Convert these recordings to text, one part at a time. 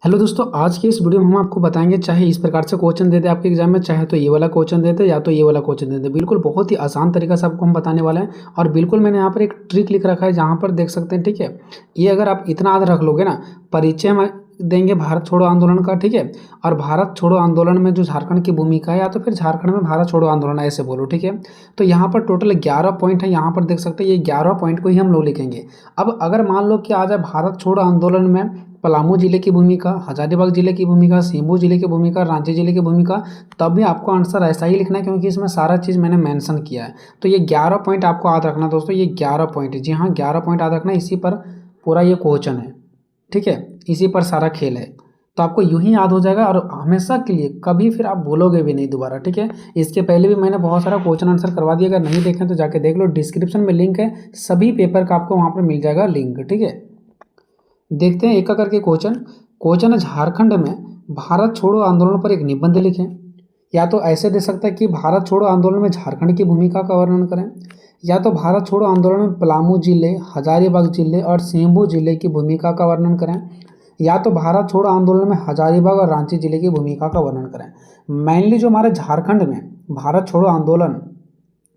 Hello दोस्तों, आज की इस वीडियो में हम आपको बताएंगे चाहे इस प्रकार से क्वेश्चन दे दे आपके एग्जाम में, चाहे तो ये वाला क्वेश्चन दे दे या तो ये वाला क्वेश्चन दे दे। बिल्कुल बहुत ही आसान तरीका से आपको हम बताने वाले हैं। और बिल्कुल मैंने यहाँ पर एक ट्रिक लिख रखा है जहाँ पर देख सकते हैं, ठीक है। ये अगर आप इतना याद रख लोगे ना, परिचय में देंगे भारत छोड़ो आंदोलन का, ठीक है। और भारत छोड़ो आंदोलन में जो झारखंड की भूमिका है, या तो फिर झारखंड में भारत छोड़ो आंदोलन, ऐसे बोलो, ठीक है। तो यहाँ पर टोटल 11 पॉइंट है, यहाँ पर देख सकते हैं। ये 11 पॉइंट को ही हम लोग लिखेंगे। अब अगर मान लो कि आ जाए भारत छोड़ो आंदोलन में पलामू जिले की भूमिका, हजारीबाग जिले की भूमिका, सींबू जिले की भूमिका, रांची जिले की भूमिका, तब भी आपको आंसर ऐसा ही लिखना है, क्योंकि इसमें सारा चीज़ मैंने मेंशन किया है। तो ये 11 पॉइंट आपको याद रखना है दोस्तों, ये 11 पॉइंट, जी हाँ 11 पॉइंट याद रखना है। इसी पर पूरा ये क्वेश्चन है, ठीक है। इसी पर सारा खेल है। तो आपको यूं ही याद हो जाएगा और हमेशा के लिए कभी फिर आप भूलोगे भी नहीं दोबारा, ठीक है। इसके पहले भी मैंने बहुत सारा क्वेश्चन आंसर करवा दिया, अगर नहीं देखें तो जाके देख लो, डिस्क्रिप्शन में लिंक है, सभी पेपर का आपको वहाँ पर मिल जाएगा लिंक, ठीक है। देखते हैं एक एक करके क्वेश्चन। क्वेश्चन है, झारखंड में भारत छोड़ो आंदोलन पर एक निबंध लिखें। या तो ऐसे दे सकता है कि भारत छोड़ो आंदोलन में झारखंड की भूमिका का वर्णन करें, या तो भारत छोड़ो आंदोलन में पलामू जिले, हजारीबाग जिले और सींबू जिले की भूमिका का वर्णन करें, या तो भारत छोड़ो आंदोलन में हजारीबाग और रांची जिले की भूमिका का वर्णन करें। मेनली जो हमारे झारखंड में भारत छोड़ो आंदोलन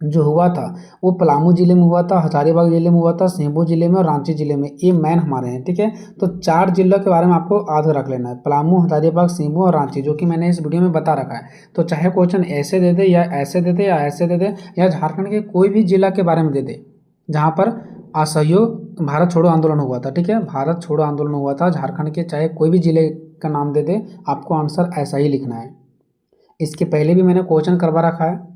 जो हुआ था वो पलामू जिले में हुआ था, हजारीबाग जिले में हुआ था, सींबू जिले में और रांची जिले में। ये मेन हमारे हैं, ठीक है। तो 4 जिलों के बारे में आपको याद रख लेना है, पलामू, हजारीबाग, सींबू और रांची, जो कि मैंने इस वीडियो में बता रखा है। तो चाहे क्वेश्चन ऐसे दे दे या ऐसे दे दे या ऐसे दे दे, या झारखंड के कोई भी जिला के बारे में दे दे जहाँ पर असहयोग भारत छोड़ो आंदोलन हुआ था, ठीक है। भारत छोड़ो आंदोलन हुआ था झारखंड के, चाहे कोई भी जिले का नाम दे दे, आपको आंसर ऐसा ही लिखना है। इसके पहले भी मैंने क्वेश्चन करवा रखा है,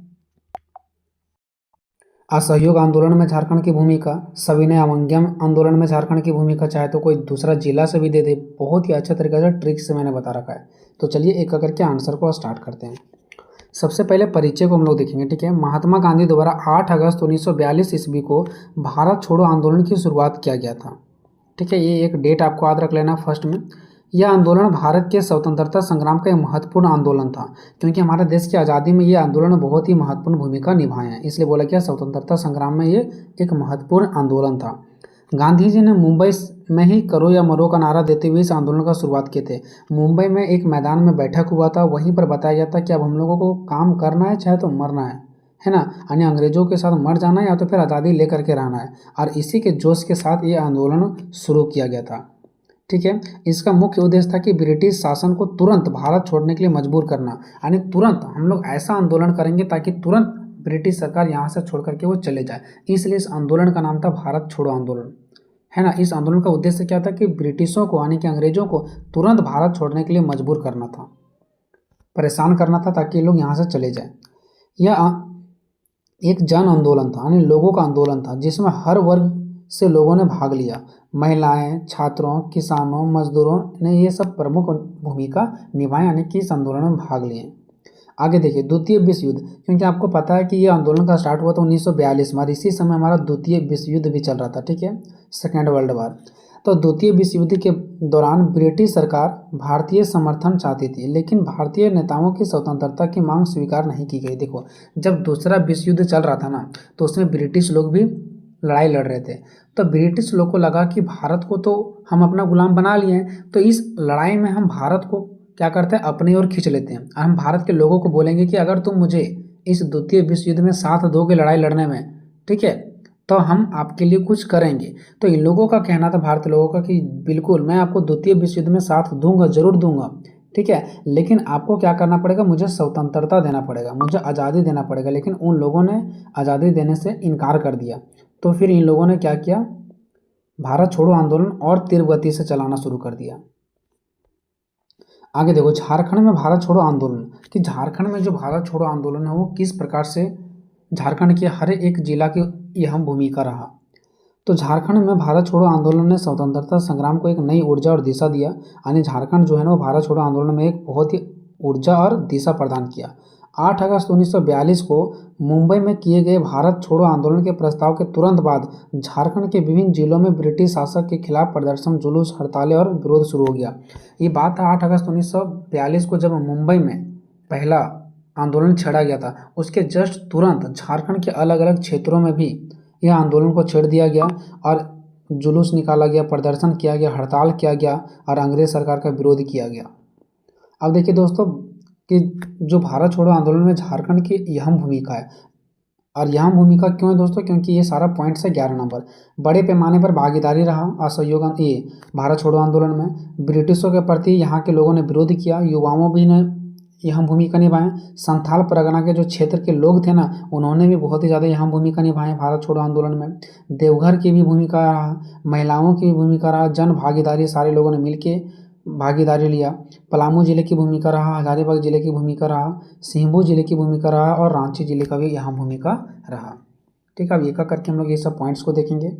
असहयोग आंदोलन में झारखंड की भूमिका, सविनय अवज्ञा आंदोलन में झारखंड की भूमिका, चाहे तो कोई दूसरा जिला से भी दे दे। बहुत ही अच्छे तरीके से ट्रिक से मैंने बता रखा है। तो चलिए एक एक करके आंसर को स्टार्ट करते हैं। सबसे पहले परिचय को हम लोग देखेंगे, ठीक है। महात्मा गांधी द्वारा 8 अगस्त 1942 ईस्वी को भारत छोड़ो आंदोलन की शुरुआत किया गया था, ठीक है। ये एक डेट आपको याद रख लेना फर्स्ट में। यह आंदोलन भारत के स्वतंत्रता संग्राम का एक महत्वपूर्ण आंदोलन था, क्योंकि हमारे देश की आज़ादी में ये आंदोलन बहुत ही महत्वपूर्ण भूमिका निभाए हैं, इसलिए बोला गया स्वतंत्रता संग्राम में ये एक महत्वपूर्ण आंदोलन था। गांधी जी ने मुंबई में ही करो या मरो का नारा देते हुए इस आंदोलन का शुरुआत किए थे। मुंबई में एक मैदान में बैठक हुआ था, वहीं पर बताया गया था कि अब हम लोगों को काम करना है, चाहे तो मरना है ना। यानी अंग्रेजों के साथ मर जाना है या तो फिर आज़ादी लेकर के रहना है। और इसी के जोश के साथ ये आंदोलन शुरू किया गया था, ठीक है। इसका मुख्य उद्देश्य था कि ब्रिटिश शासन को तुरंत भारत छोड़ने के लिए मजबूर करना, यानी तुरंत हम लोग ऐसा आंदोलन करेंगे ताकि तुरंत ब्रिटिश सरकार यहाँ से छोड़ करके वो चले जाए। इसलिए इस आंदोलन का नाम था भारत छोड़ो आंदोलन, है ना। इस आंदोलन का उद्देश्य क्या था कि ब्रिटिशों को, यानी कि अंग्रेजों को तुरंत भारत छोड़ने के लिए मजबूर करना था, परेशान करना था, ताकि लोग यहाँ से चले जाए। यह एक जन आंदोलन था, यानी लोगों का आंदोलन था, जिसमें हर वर्ग से लोगों ने भाग लिया। महिलाएं, छात्रों, किसानों, मजदूरों ने ये सब प्रमुख भूमिका निभाई, यानी कि इस आंदोलन में भाग लिए। आगे देखिए, द्वितीय विश्व युद्ध, क्योंकि आपको पता है कि ये आंदोलन का स्टार्ट हुआ था 1942 में, और इसी समय हमारा द्वितीय विश्व युद्ध भी चल रहा था, ठीक है, सेकेंड वर्ल्ड वार। तो द्वितीय विश्व युद्ध के दौरान ब्रिटिश सरकार भारतीय समर्थन चाहती थी, लेकिन भारतीय नेताओं की स्वतंत्रता की मांग स्वीकार नहीं की गई। देखो, जब दूसरा विश्व युद्ध चल रहा था ना, तो उसमें ब्रिटिश लोग भी लड़ाई लड़ रहे थे। तो ब्रिटिश लोग को लगा कि भारत को तो हम अपना गुलाम बना लिए हैं, तो इस लड़ाई में हम भारत को क्या करते हैं, अपनी ओर खींच लेते हैं। हम भारत के लोगों को बोलेंगे कि अगर तुम मुझे इस द्वितीय विश्व युद्ध में साथ दोगे लड़ाई लड़ने में, ठीक है, तो हम आपके लिए कुछ करेंगे। तो इन लोगों का कहना था, भारतीय लोगों का, कि बिल्कुल मैं आपको द्वितीय विश्व युद्ध में साथ दूंगा, जरूर दूंगा, ठीक है, लेकिन आपको क्या करना पड़ेगा, मुझे स्वतंत्रता देना पड़ेगा, मुझे आज़ादी देना पड़ेगा। लेकिन उन लोगों ने आज़ादी देने से इनकार कर दिया। तो फिर इन लोगों ने क्या किया, भारत छोड़ो आंदोलन और तीव्र गति से चलाना शुरू कर दिया। आगे देखो, झारखंड में भारत छोड़ो आंदोलन, कि झारखंड में जो भारत छोड़ो आंदोलन है वो किस प्रकार से झारखंड के हर एक जिला की अहम भूमिका रहा। तो झारखंड में भारत छोड़ो आंदोलन ने स्वतंत्रता संग्राम को एक नई ऊर्जा और दिशा दिया, यानी झारखंड जो है ना वो भारत छोड़ो आंदोलन में एक बहुत ही ऊर्जा और दिशा प्रदान किया। 8 अगस्त 1942 को मुंबई में किए गए भारत छोड़ो आंदोलन के प्रस्ताव के तुरंत बाद झारखंड के विभिन्न जिलों में ब्रिटिश शासक के खिलाफ प्रदर्शन, जुलूस, हड़तालें और विरोध शुरू हो गया। ये बात था 8 अगस्त 1942 को, जब मुंबई में पहला आंदोलन छेड़ा गया था। उसके जस्ट तुरंत झारखंड के अलग अलग क्षेत्रों में भी यह आंदोलन को छेड़ दिया गया, और जुलूस निकाला गया, प्रदर्शन किया गया, हड़ताल किया गया और अंग्रेज सरकार का विरोध किया गया। अब देखिए दोस्तों कि जो भारत छोड़ो आंदोलन में झारखंड की अहम भूमिका है, और यहाँ भूमिका क्यों है दोस्तों, क्योंकि ये सारा पॉइंट्स है 11 नंबर। बड़े पैमाने पर भागीदारी रहा असहयोग ये भारत छोड़ो आंदोलन में। ब्रिटिशों के प्रति यहाँ के लोगों ने विरोध किया, युवाओं भी ने यहाँ भूमिका निभाएं। संथाल परगना के जो क्षेत्र के लोग थे ना, उन्होंने भी बहुत ही ज़्यादा यहाँ भूमिका निभाएं भारत छोड़ो आंदोलन में। देवघर की भी भूमिका रहा, महिलाओं की भी भूमिका रहा, जन भागीदारी, सारे लोगों ने मिल भागीदारी लिया। पलामू जिले की भूमिका रहा, हजारीबाग जिले की भूमिका रहा, सिंहभूम जिले की भूमिका रहा और रांची जिले का भी यहाँ भूमिका रहा। ठीक है, अब एक करके हम लोग ये सब पॉइंट्स को देखेंगे।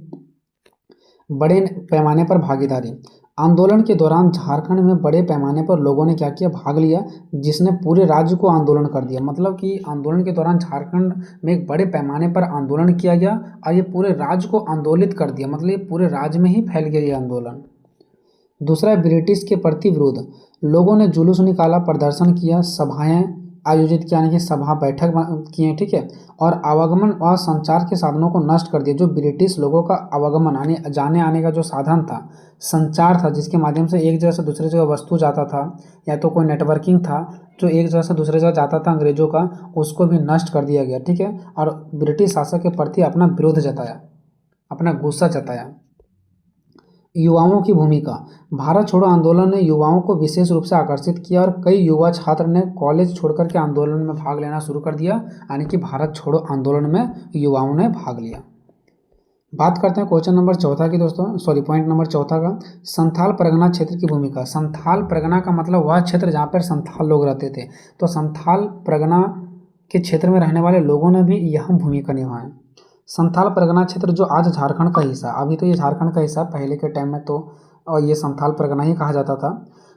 बड़े पैमाने पर भागीदारी, आंदोलन के दौरान झारखंड में बड़े पैमाने पर लोगों ने क्या किया, भाग लिया, जिसने पूरे राज्य को आंदोलन कर दिया। मतलब कि आंदोलन के दौरान झारखंड में एक बड़े पैमाने पर आंदोलन किया गया और ये पूरे राज्य को आंदोलित कर दिया, मतलब ये पूरे राज्य में ही फैल गया ये आंदोलन। दूसरा है ब्रिटिश के प्रति विरोध, लोगों ने जुलूस निकाला, प्रदर्शन किया, सभाएं आयोजित किया, यानी कि सभा बैठक किए, ठीक है, और आवागमन और संचार के साधनों को नष्ट कर दिया। जो ब्रिटिश लोगों का आवागमन आने जाने आने का जो साधन था, संचार था, जिसके माध्यम से एक जगह से दूसरी जगह वस्तु जाता था, या तो कोई नेटवर्किंग था जो एक जगह से दूसरी जगह जाता था अंग्रेजों का, उसको भी नष्ट कर दिया गया। ठीक है, और ब्रिटिश शासक के प्रति अपना विरोध जताया, अपना गुस्सा जताया। युवाओं की भूमिका, भारत छोड़ो आंदोलन ने युवाओं को विशेष रूप से आकर्षित किया और कई युवा छात्र ने कॉलेज छोड़कर के आंदोलन में भाग लेना शुरू कर दिया, यानी कि भारत छोड़ो आंदोलन में युवाओं ने भाग लिया। बात करते हैं क्वेश्चन नंबर 14 की दोस्तों, सॉरी पॉइंट नंबर 14 का, संथाल परगना क्षेत्र की भूमिका। संथाल परगना का मतलब वह क्षेत्र जहाँ पर संथाल लोग रहते थे, तो संथाल परगना के क्षेत्र में रहने वाले लोगों ने भी यहाँ भूमिका निभाई। संथाल परगना क्षेत्र जो आज झारखंड का हिस्सा, अभी तो ये झारखंड का हिस्सा, पहले के टाइम में तो ये संथाल परगना ही कहा जाता था।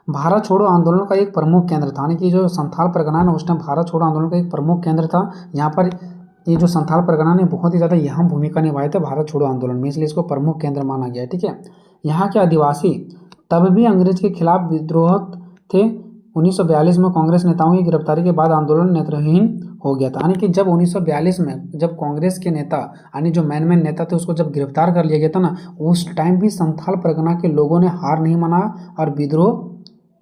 भारत छोड़ो आंदोलन का एक प्रमुख केंद्र था, यानी कि जो संथाल परगना ना उस टाइम भारत छोड़ो आंदोलन का एक प्रमुख केंद्र था। यहाँ पर ये जो संथाल परगना ने बहुत ही ज़्यादा यहाँ भूमिका निभाई थे भारत छोड़ो आंदोलन में, इसलिए इसको प्रमुख केंद्र माना गया है। ठीक है, यहाँ के आदिवासी तब भी अंग्रेज के खिलाफ विद्रोह थे। 1942 में कांग्रेस नेताओं की गिरफ्तारी के बाद आंदोलन नेत्रहीन हो गया था, यानी कि जब 1942 में जब कांग्रेस के नेता यानी जो मेन नेता थे उसको जब गिरफ्तार कर लिया गया था ना, उस टाइम भी संथाल परगना के लोगों ने हार नहीं माना और विद्रोह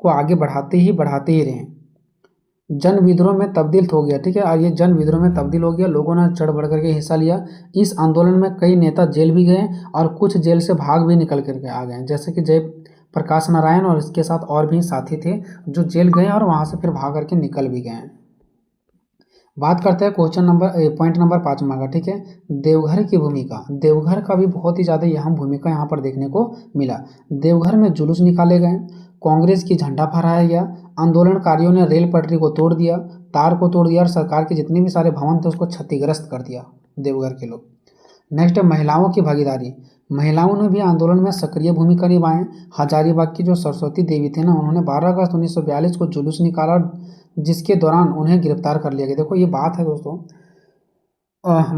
को आगे बढ़ाते ही रहे। जन विद्रोह में तब्दील हो गया। ठीक है, और ये जन विद्रोह में तब्दील हो गया, लोगों ने चढ़ बढ़ करके हिस्सा लिया। इस आंदोलन में कई नेता जेल भी गए और कुछ जेल से भाग भी निकल करके आ गए, जैसे कि जय प्रकाश नारायण और इसके साथ और भी साथी थे जो जेल गए और वहाँ से फिर भाग करके निकल भी गए। बात करते हैं पॉइंट नंबर 5 का। ठीक है, देवघर की भूमिका। देवघर का भी बहुत ही ज़्यादा यहाँ भूमिका यहाँ पर देखने को मिला। देवघर में जुलूस निकाले गए, कांग्रेस की झंडा फहराया गया, आंदोलनकारियों ने रेल पटरी को तोड़ दिया, तार को तोड़ दिया और सरकार के जितने भी सारे भवन थे उसको क्षतिग्रस्त कर दिया देवघर के लोग। नेक्स्ट है महिलाओं की भागीदारी। महिलाओं ने भी आंदोलन में सक्रिय भूमिका निभाई। हजारीबाग की जो सरस्वती देवी थे ना, उन्होंने 12 अगस्त 1942 को जुलूस निकाला, जिसके दौरान उन्हें गिरफ्तार कर लिया गया। देखो ये बात है दोस्तों,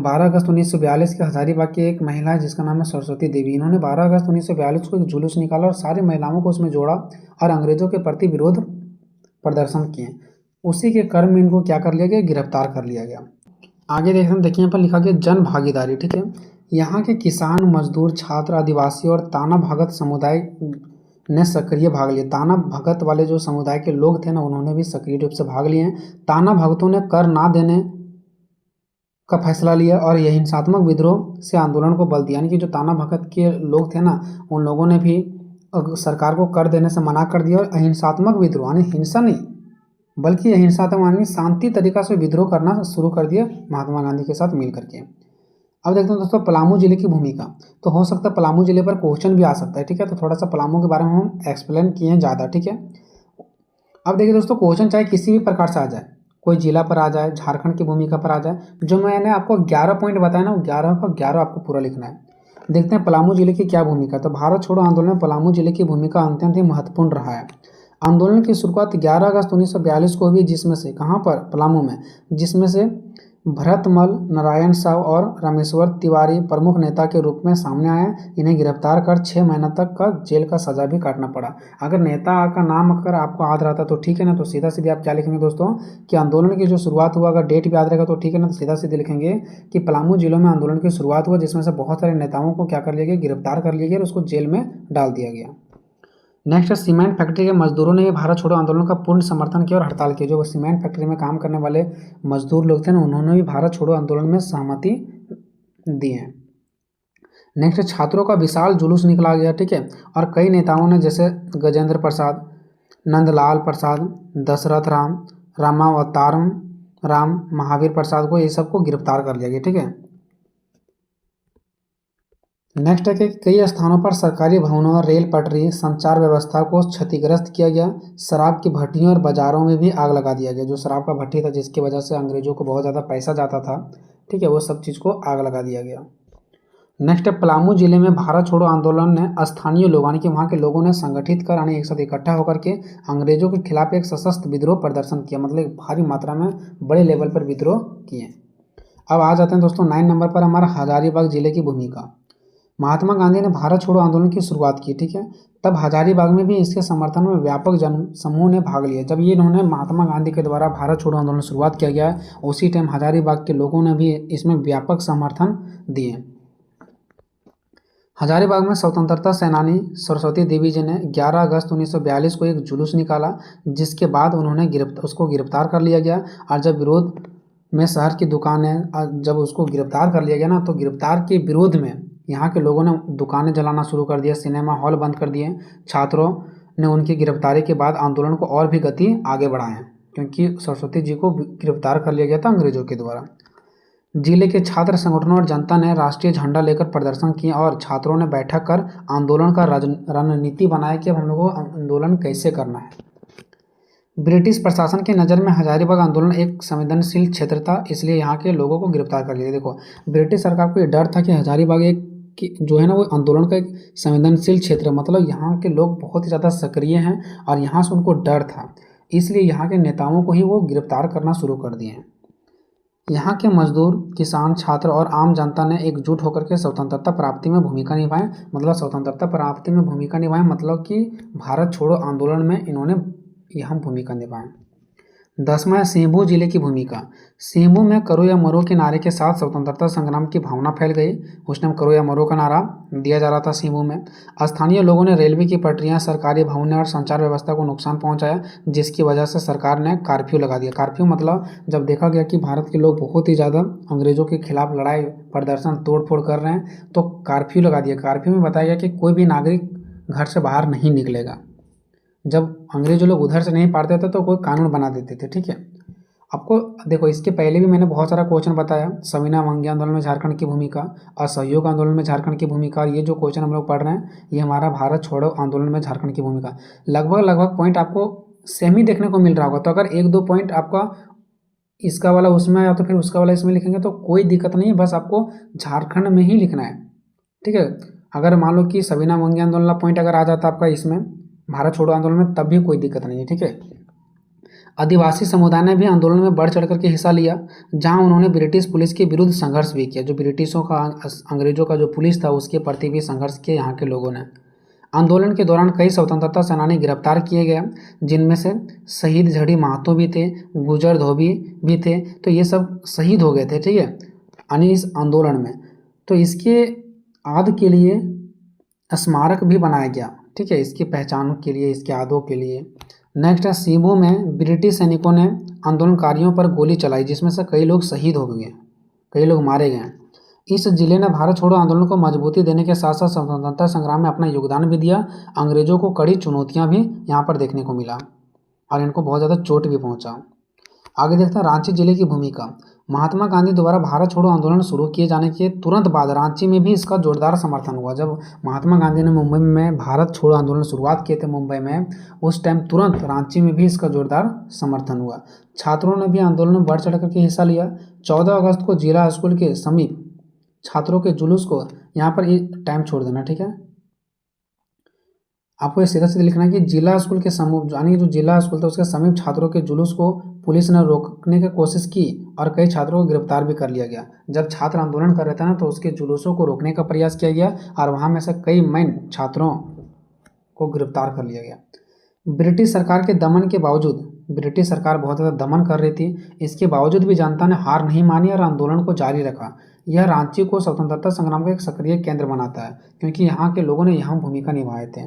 12 अगस्त 1942 के हजारीबाग की एक महिला है जिसका नाम है सरस्वती देवी। इन्होंने 12 अगस्त 1942 को जुलूस निकाला और सारी महिलाओं को उसमें जोड़ा और अंग्रेजों के प्रति विरोध प्रदर्शन किए। उसी के क्रम में इनको क्या कर लिया गया, गिरफ्तार कर लिया गया। आगे देखिए यहाँ पर लिखा गया जन भागीदारी। ठीक है, यहाँ के किसान, मजदूर, छात्र, आदिवासी और ताना भगत समुदाय ने सक्रिय भाग लिया। ताना भगत वाले जो समुदाय के लोग थे ना, उन्होंने भी सक्रिय रूप से भाग लिए हैं। ताना भगतों ने कर ना देने का फैसला लिया और यह हिंसात्मक विद्रोह से आंदोलन को बल दिया, यानी कि जो ताना भगत के लोग थे ना, उन लोगों ने भी सरकार को कर देने से मना कर दिया और अहिंसात्मक विद्रोह, यानी हिंसा नहीं बल्कि अहिंसात्मक यानी शांति तरीका से विद्रोह करना शुरू कर दिया महात्मा गांधी के साथ मिल करके। अब देखते हैं दोस्तों पलामू जिले की भूमिका। तो हो सकता है पलामू जिले पर क्वेश्चन भी आ सकता है। ठीक है, तो थोड़ा सा पलामू के बारे में हम एक्सप्लेन किए हैं ज़्यादा। ठीक है, अब देखिए दोस्तों क्वेश्चन चाहे किसी भी प्रकार से आ जाए, कोई जिला पर आ जाए, झारखंड की भूमिका पर आ जाए, जो मैंने आपको 11 पॉइंट बताया ना, 11 का 11 आपको पूरा लिखना है। देखते हैं पलामू जिले की क्या भूमिका। तो भारत छोड़ो आंदोलन में पलामू जिले की भूमिका अत्यंत ही महत्वपूर्ण रहा है। आंदोलन की शुरुआत 11 अगस्त 1942 को हुई, जिसमें से कहाँ पर, पलामू में, जिसमें से भरतमल, नारायण साव और रामेश्वर तिवारी प्रमुख नेता के रूप में सामने आए। इन्हें गिरफ्तार कर 6 महीने तक का जेल का सजा भी काटना पड़ा। अगर नेता का नाम अगर आपको याद रहता तो ठीक है ना, तो सीधा सीधे आप क्या लिखेंगे दोस्तों कि आंदोलन की जो शुरुआत हुआ, अगर डेट भी याद रहेगा तो ठीक है ना, तो सीधा सीधे लिखेंगे कि पलामू जिलों में आंदोलन की शुरुआत हुआ, जिसमें से बहुत सारे नेताओं को क्या कर लिया गया, गिरफ्तार कर लिया गया और उसको जेल में डाल दिया गया। नेक्स्ट, सीमेंट फैक्ट्री के मजदूरों ने भारत छोड़ो आंदोलन का पूर्ण समर्थन किया और हड़ताल की। जो सीमेंट फैक्ट्री में काम करने वाले मजदूर लोग थे ना, उन्होंने भी भारत छोड़ो आंदोलन में सहमति दी है। नेक्स्ट, छात्रों का विशाल जुलूस निकला गया, ठीक है, और कई नेताओं ने जैसे गजेंद्र प्रसाद, नंदलाल प्रसाद, दशरथ राम, रामावतारम राम, महावीर प्रसाद को, ये सबको गिरफ्तार कर लिया गया, ठीक है। नेक्स्ट है कि कई स्थानों पर सरकारी भवनों, रेल पटरी, संचार व्यवस्था को क्षतिग्रस्त किया गया। शराब की भट्टियों और बाजारों में भी आग लगा दिया गया। जो शराब का भट्टी था जिसकी वजह से अंग्रेजों को बहुत ज़्यादा पैसा जाता था, ठीक है, वो सब चीज़ को आग लगा दिया गया। नेक्स्ट है, पलामू जिले में भारत छोड़ो आंदोलन ने स्थानीय लोग यानी कि वहाँ के लोगों ने संगठित कर यानी एक साथ इकट्ठा होकर के अंग्रेजों के खिलाफ एक सशस्त्र विद्रोह प्रदर्शन किया, मतलब भारी मात्रा में बड़े लेवल पर विद्रोह किए। अब आ जाते हैं दोस्तों 9 नंबर पर हमारा हजारीबाग जिले की भूमिका। महात्मा गांधी ने भारत छोड़ो आंदोलन की शुरुआत की, ठीक है, तब हजारीबाग में भी इसके समर्थन में व्यापक जन समूह ने भाग लिया। जब ये इन्होंने महात्मा गांधी के द्वारा भारत छोड़ो आंदोलन शुरुआत किया गया, उसी टाइम हजारीबाग के लोगों ने भी इसमें व्यापक समर्थन दिए। हजारीबाग में स्वतंत्रता सेनानी सरस्वती देवी जी ने 11 अगस्त 1942 को एक जुलूस निकाला, जिसके बाद उन्होंने उसको गिरफ्तार कर लिया गया। और जब विरोध में शहर की दुकानें, जब उसको गिरफ्तार कर लिया गया ना, तो गिरफ्तार के विरोध में यहाँ के लोगों ने दुकानें जलाना शुरू कर दिया, सिनेमा हॉल बंद कर दिए। छात्रों ने उनकी गिरफ्तारी के बाद आंदोलन को और भी गति आगे बढ़ाएं, क्योंकि सरस्वती जी को गिरफ्तार कर लिया गया था अंग्रेजों के द्वारा। जिले के छात्र संगठनों और जनता ने राष्ट्रीय झंडा लेकर प्रदर्शन किया और छात्रों ने बैठक कर आंदोलन का रणनीति बनाया कि अब हम लोगों को आंदोलन कैसे करना है। ब्रिटिश प्रशासन की नज़र में हजारीबाग आंदोलन एक संवेदनशील क्षेत्र था, इसलिए यहाँ के लोगों को गिरफ्तार कर लिया। देखो, ब्रिटिश सरकार को ये डर था कि हजारीबाग एक जो है ना वो आंदोलन का एक संवेदनशील क्षेत्र है, मतलब यहाँ के लोग बहुत ही ज़्यादा सक्रिय हैं और यहाँ से उनको डर था, इसलिए यहाँ के नेताओं को ही वो गिरफ्तार करना शुरू कर दिए हैं। यहाँ के मजदूर, किसान, छात्र और आम जनता ने एकजुट होकर के स्वतंत्रता प्राप्ति में भूमिका निभाई। मतलब स्वतंत्रता प्राप्ति में भूमिका निभाई मतलब कि भारत छोड़ो आंदोलन में इन्होंने यहाँ भूमिका निभाई। 10वां, सेंभू जिले की भूमिका। सेंभू में करो या मरो के नारे के साथ स्वतंत्रता संग्राम की भावना फैल गई। उस टाइम करो या मरो का नारा दिया जा रहा था सेंभू में। स्थानीय लोगों ने रेलवे की पटरियां, सरकारी भवनें और संचार व्यवस्था को नुकसान पहुंचाया, जिसकी वजह से सरकार ने कर्फ्यू लगा दिया। कर्फ्यू मतलब जब देखा गया कि भारत के लोग बहुत ही ज़्यादा अंग्रेजों के खिलाफ लड़ाई, प्रदर्शन, तोड़फोड़ कर रहे हैं, तो कर्फ्यू लगा दिया। कर्फ्यू में बताया गया कि कोई भी नागरिक घर से बाहर नहीं निकलेगा। जब अंग्रेजों लोग उधर से नहीं पाते थे तो कोई कानून बना देते थे, ठीक है। आपको देखो, इसके पहले भी मैंने बहुत सारा क्वेश्चन बताया, सविनय अवज्ञा आंदोलन में झारखंड की भूमिका, असहयोग आंदोलन में झारखंड की भूमिका। ये जो क्वेश्चन हम लोग पढ़ रहे हैं ये हमारा भारत छोड़ो आंदोलन में झारखंड की भूमिका। लगभग पॉइंट आपको सेम ही देखने को मिल रहा होगा, तो अगर 1-2 पॉइंट आपका इसका वाला उसमें या तो फिर उसका वाला इसमें लिखेंगे तो कोई दिक्कत नहीं है, बस आपको झारखंड में ही लिखना है, ठीक है। अगर मान लो कि सविनय अवज्ञा आंदोलन का पॉइंट अगर आ जाता आपका इसमें भारत छोड़ो आंदोलन में, तब भी कोई दिक्कत नहीं है, ठीक है। आदिवासी समुदाय ने भी आंदोलन में बढ़ चढ़ करके हिस्सा लिया, जहां उन्होंने ब्रिटिश पुलिस के विरुद्ध संघर्ष भी किया। जो ब्रिटिशों का, अंग्रेजों का जो पुलिस था उसके प्रति भी संघर्ष किया यहाँ के लोगों ने। आंदोलन के दौरान कई स्वतंत्रता सेनानी गिरफ्तार किए गए, जिनमें से शहीद झड़ी महतो भी थे, गुजर धोबी भी थे, तो ये सब शहीद हो गए थे, ठीक है, यानी इस आंदोलन में। तो इसके याद के लिए स्मारक भी बनाया गया, ठीक है, इसकी पहचान के लिए, इसके यादों के लिए। नेक्स्ट है, सेंभू में ब्रिटिश सैनिकों ने आंदोलनकारियों पर गोली चलाई, जिसमें से कई लोग शहीद हो गए, कई लोग मारे गए। इस जिले ने भारत छोड़ो आंदोलन को मजबूती देने के साथ साथ स्वतंत्रता संग्राम में अपना योगदान भी दिया। अंग्रेजों को कड़ी चुनौतियां भी यहाँ पर देखने को मिला और इनको बहुत ज़्यादा चोट भी पहुँचा। आगे देखते हैं रांची जिले की भूमिका। महात्मा गांधी द्वारा भारत छोड़ो आंदोलन शुरू किए जाने के तुरंत बाद रांची में भी इसका जोरदार समर्थन हुआ। जब महात्मा गांधी ने मुंबई में भारत छोड़ो आंदोलन शुरुआत किए थे मुंबई में, उस टाइम तुरंत रांची में भी इसका जोरदार समर्थन हुआ। छात्रों ने भी आंदोलन में बढ़ चढ़ करके हिस्सा लिया। 14 अगस्त को जिला स्कूल के समीप छात्रों के जुलूस को, यहाँ पर ये टाइम छोड़ देना, ठीक है। आपको ये सीधा सीधा लिखना है कि जिला स्कूल के समूह, यानी कि जो जिला स्कूल था उसके समीप छात्रों के जुलूस को पुलिस ने रोकने की कोशिश की और कई छात्रों को गिरफ्तार भी कर लिया गया। जब छात्र आंदोलन कर रहे थे ना, तो उसके जुलूसों को रोकने का प्रयास किया गया और वहाँ में से कई मेन छात्रों को गिरफ्तार कर लिया गया। ब्रिटिश सरकार के दमन के बावजूद, ब्रिटिश सरकार बहुत ज़्यादा दमन कर रही थी, इसके बावजूद भी जनता ने हार नहीं मानी और आंदोलन को जारी रखा। यह रांची को स्वतंत्रता संग्राम का एक सक्रिय केंद्र बनाता है, क्योंकि यहाँ के लोगों ने यहाँ भूमिका निभाए थे।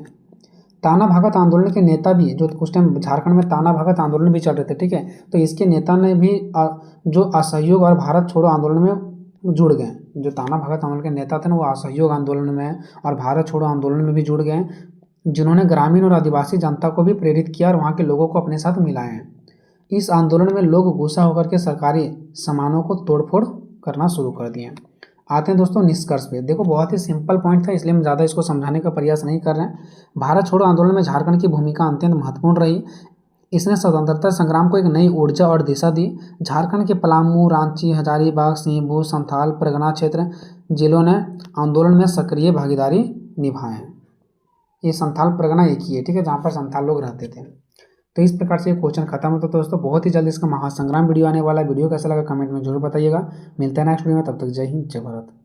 ताना भगत आंदोलन के नेता भी, जो उस टाइम झारखंड में ताना भगत आंदोलन भी चल रहे थे, ठीक है, तो इसके नेता ने भी जो असहयोग और भारत छोड़ो आंदोलन में जुड़ गए। जो ताना भगत आंदोलन के नेता थे ना, वो असहयोग आंदोलन में और भारत छोड़ो आंदोलन में भी जुड़ गए, जिन्होंने ग्रामीण और आदिवासी जनता को भी प्रेरित किया और वहाँ के लोगों को अपने साथ मिलाए। इस आंदोलन में लोग गुस्सा होकर के सरकारी सामानों को तोड़फोड़ करना शुरू कर दिए। आते हैं दोस्तों निष्कर्ष पे। देखो बहुत ही सिंपल पॉइंट था, इसलिए हम ज़्यादा इसको समझाने का प्रयास नहीं कर रहे हैं। भारत छोड़ो आंदोलन में झारखंड की भूमिका अत्यंत महत्वपूर्ण रही। इसने स्वतंत्रता संग्राम को एक नई ऊर्जा और दिशा दी। झारखंड के पलामू, रांची, हजारीबाग, सिंहभूम, संथाल परगना क्षेत्र जिलों ने आंदोलन में सक्रिय भागीदारी निभाए। ये संथाल परगना एक ही है, ठीक है, जहाँ पर संथाल लोग रहते थे। तो इस प्रकार से ये क्वेश्चन खत्म होता है। तो दोस्तों बहुत ही जल्द इसका महासंग्राम वीडियो आने वाला है। वीडियो कैसा लगा कमेंट में जरूर बताइएगा। मिलते हैं नेक्स्ट वीडियो में, तब तक जय हिंद जय भारत।